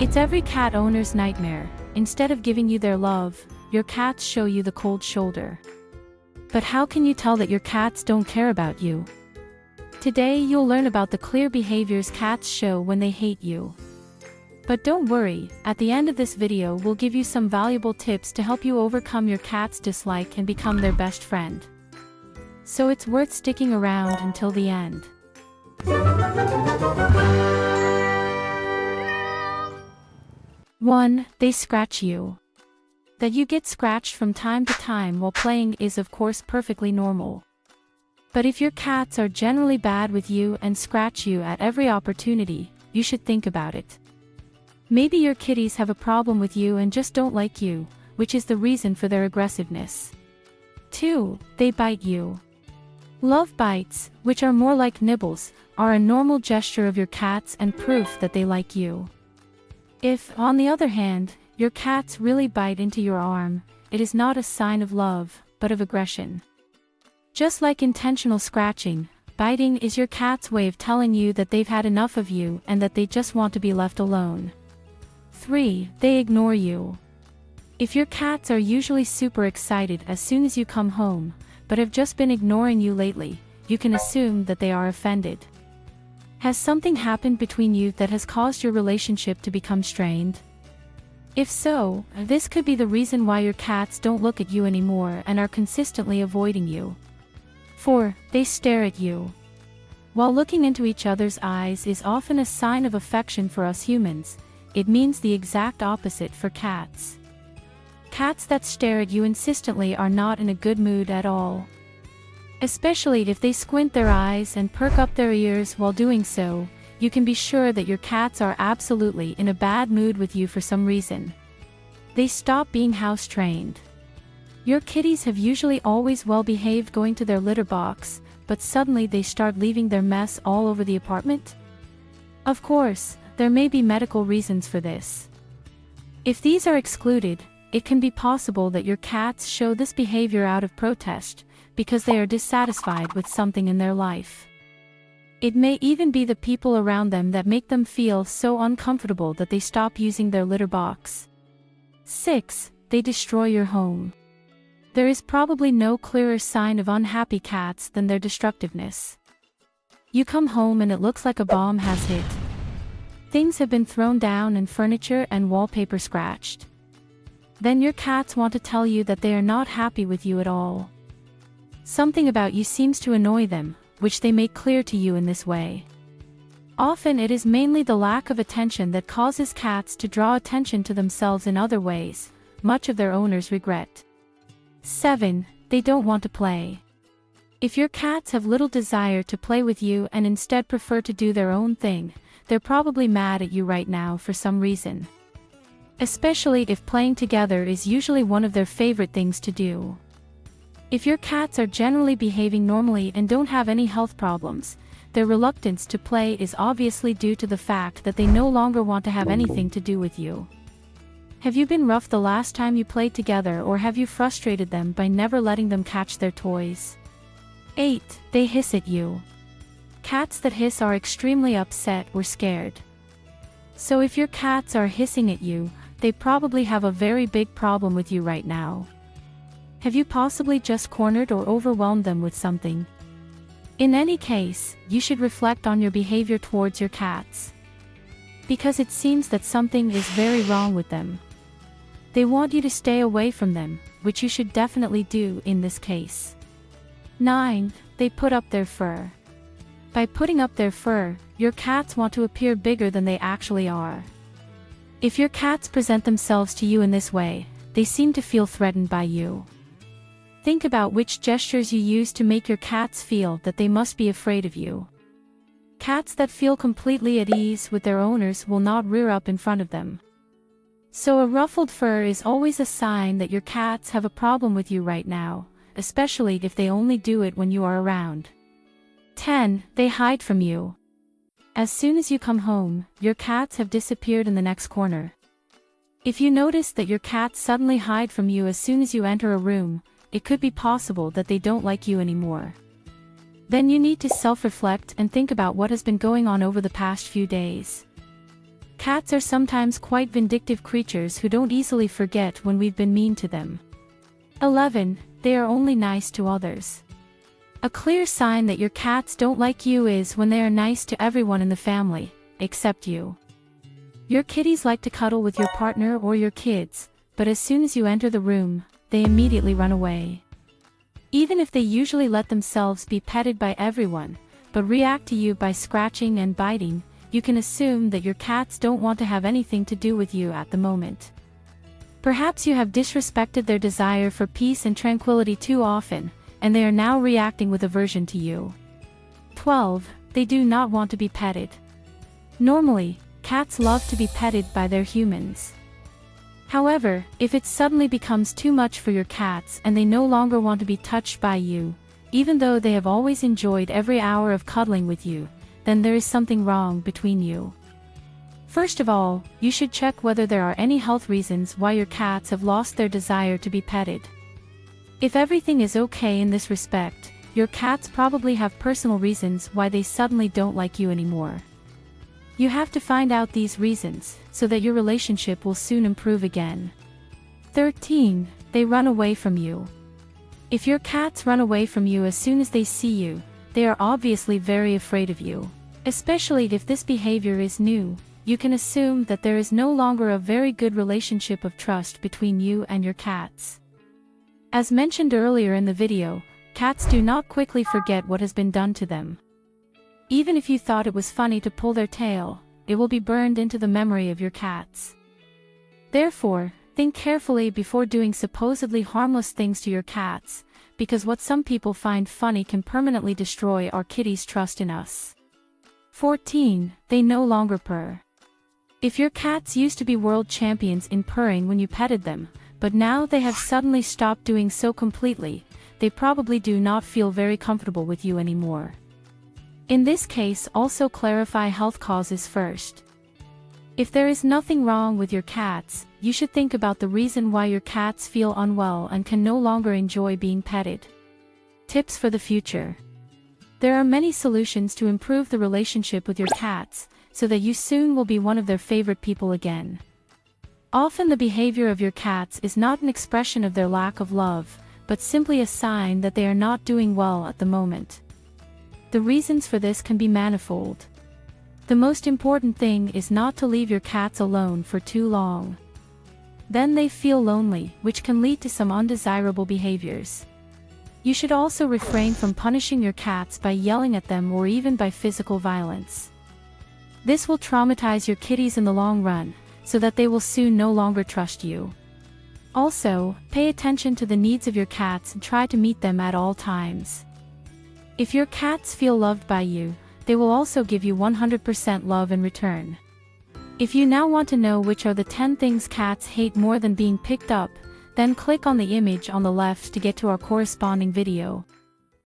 It's every cat owner's nightmare. Instead of giving you their love, your cats show you the cold shoulder. But how can you tell that your cats don't care about you? Today you'll learn about the clear behaviors cats show when they hate you. But don't worry, at the end of this video we'll give you some valuable tips to help you overcome your cat's dislike and become their best friend. So it's worth sticking around until the end. 1. They scratch you. That you get scratched from time to time while playing is of course perfectly normal. But if your cats are generally bad with you and scratch you at every opportunity, you should think about it. Maybe your kitties have a problem with you and just don't like you, which is the reason for their aggressiveness. 2. They bite you. Love bites, which are more like nibbles, are a normal gesture of your cats and proof that they like you. If, on the other hand, your cats really bite into your arm, it is not a sign of love, but of aggression. Just like intentional scratching, biting is your cat's way of telling you that they've had enough of you and that they just want to be left alone. 3. They ignore you. If your cats are usually super excited as soon as you come home, but have just been ignoring you lately, you can assume that they are offended. Has something happened between you that has caused your relationship to become strained? If so, this could be the reason why your cats don't look at you anymore and are consistently avoiding you. 4. They stare at you. While looking into each other's eyes is often a sign of affection for us humans, it means the exact opposite for cats. Cats that stare at you insistently are not in a good mood at all. Especially if they squint their eyes and perk up their ears while doing so, you can be sure that your cats are absolutely in a bad mood with you for some reason. They stop being house-trained. Your kitties have usually always well behaved going to their litter box, but suddenly they start leaving their mess all over the apartment? Of course, there may be medical reasons for this. If these are excluded, it can be possible that your cats show this behavior out of protest, because they are dissatisfied with something in their life. It may even be the people around them that make them feel so uncomfortable that they stop using their litter box. 6. They destroy your home. There is probably no clearer sign of unhappy cats than their destructiveness. You come home and it looks like a bomb has hit. Things have been thrown down and furniture and wallpaper scratched. Then your cats want to tell you that they are not happy with you at all. Something about you seems to annoy them, which they make clear to you in this way. Often it is mainly the lack of attention that causes cats to draw attention to themselves in other ways, much of their owners regret. 7. They don't want to play. If your cats have little desire to play with you and instead prefer to do their own thing, they're probably mad at you right now for some reason. Especially if playing together is usually one of their favorite things to do. If your cats are generally behaving normally and don't have any health problems, their reluctance to play is obviously due to the fact that they no longer want to have anything to do with you. Have you been rough the last time you played together, or have you frustrated them by never letting them catch their toys? 8. They hiss at you. Cats that hiss are extremely upset or scared. So if your cats are hissing at you, they probably have a very big problem with you right now. Have you possibly just cornered or overwhelmed them with something? In any case, you should reflect on your behavior towards your cats. Because it seems that something is very wrong with them. They want you to stay away from them, which you should definitely do in this case. 9. They put up their fur. By putting up their fur, your cats want to appear bigger than they actually are. If your cats present themselves to you in this way, they seem to feel threatened by you. Think about which gestures you use to make your cats feel that they must be afraid of you. Cats that feel completely at ease with their owners will not rear up in front of them. So a ruffled fur is always a sign that your cats have a problem with you right now, especially if they only do it when you are around. 10. They hide from you. As soon as you come home, your cats have disappeared in the next corner. If you notice that your cats suddenly hide from you as soon as you enter a room, it could be possible that they don't like you anymore. Then you need to self-reflect and think about what has been going on over the past few days. Cats are sometimes quite vindictive creatures who don't easily forget when we've been mean to them. 11. They are only nice to others. A clear sign that your cats don't like you is when they are nice to everyone in the family, except you. Your kitties like to cuddle with your partner or your kids, but as soon as you enter the room, they immediately run away. Even if they usually let themselves be petted by everyone, but react to you by scratching and biting, you can assume that your cats don't want to have anything to do with you at the moment. Perhaps you have disrespected their desire for peace and tranquility too often, and they are now reacting with aversion to you. 12. They do not want to be petted. Normally, cats love to be petted by their humans. However, if it suddenly becomes too much for your cats and they no longer want to be touched by you, even though they have always enjoyed every hour of cuddling with you, then there is something wrong between you. First of all, you should check whether there are any health reasons why your cats have lost their desire to be petted. If everything is okay in this respect, your cats probably have personal reasons why they suddenly don't like you anymore. You have to find out these reasons, so that your relationship will soon improve again. 13. They run away from you. If your cats run away from you as soon as they see you, they are obviously very afraid of you. Especially if this behavior is new, you can assume that there is no longer a very good relationship of trust between you and your cats. As mentioned earlier in the video, cats do not quickly forget what has been done to them. Even if you thought it was funny to pull their tail, it will be burned into the memory of your cats. Therefore, think carefully before doing supposedly harmless things to your cats, because what some people find funny can permanently destroy our kitties' trust in us. 14. They no longer purr. If your cats used to be world champions in purring when you petted them, but now they have suddenly stopped doing so completely, they probably do not feel very comfortable with you anymore. In this case, also clarify health causes first. If there is nothing wrong with your cats, you should think about the reason why your cats feel unwell and can no longer enjoy being petted. Tips for the future. There are many solutions to improve the relationship with your cats, so that you soon will be one of their favorite people again. Often the behavior of your cats is not an expression of their lack of love, but simply a sign that they are not doing well at the moment. The reasons for this can be manifold. The most important thing is not to leave your cats alone for too long. Then they feel lonely, which can lead to some undesirable behaviors. You should also refrain from punishing your cats by yelling at them or even by physical violence. This will traumatize your kitties in the long run, so that they will soon no longer trust you. Also, pay attention to the needs of your cats and try to meet them at all times. If your cats feel loved by you, they will also give you 100% love in return. If you now want to know which are the 10 things cats hate more than being picked up, then click on the image on the left to get to our corresponding video.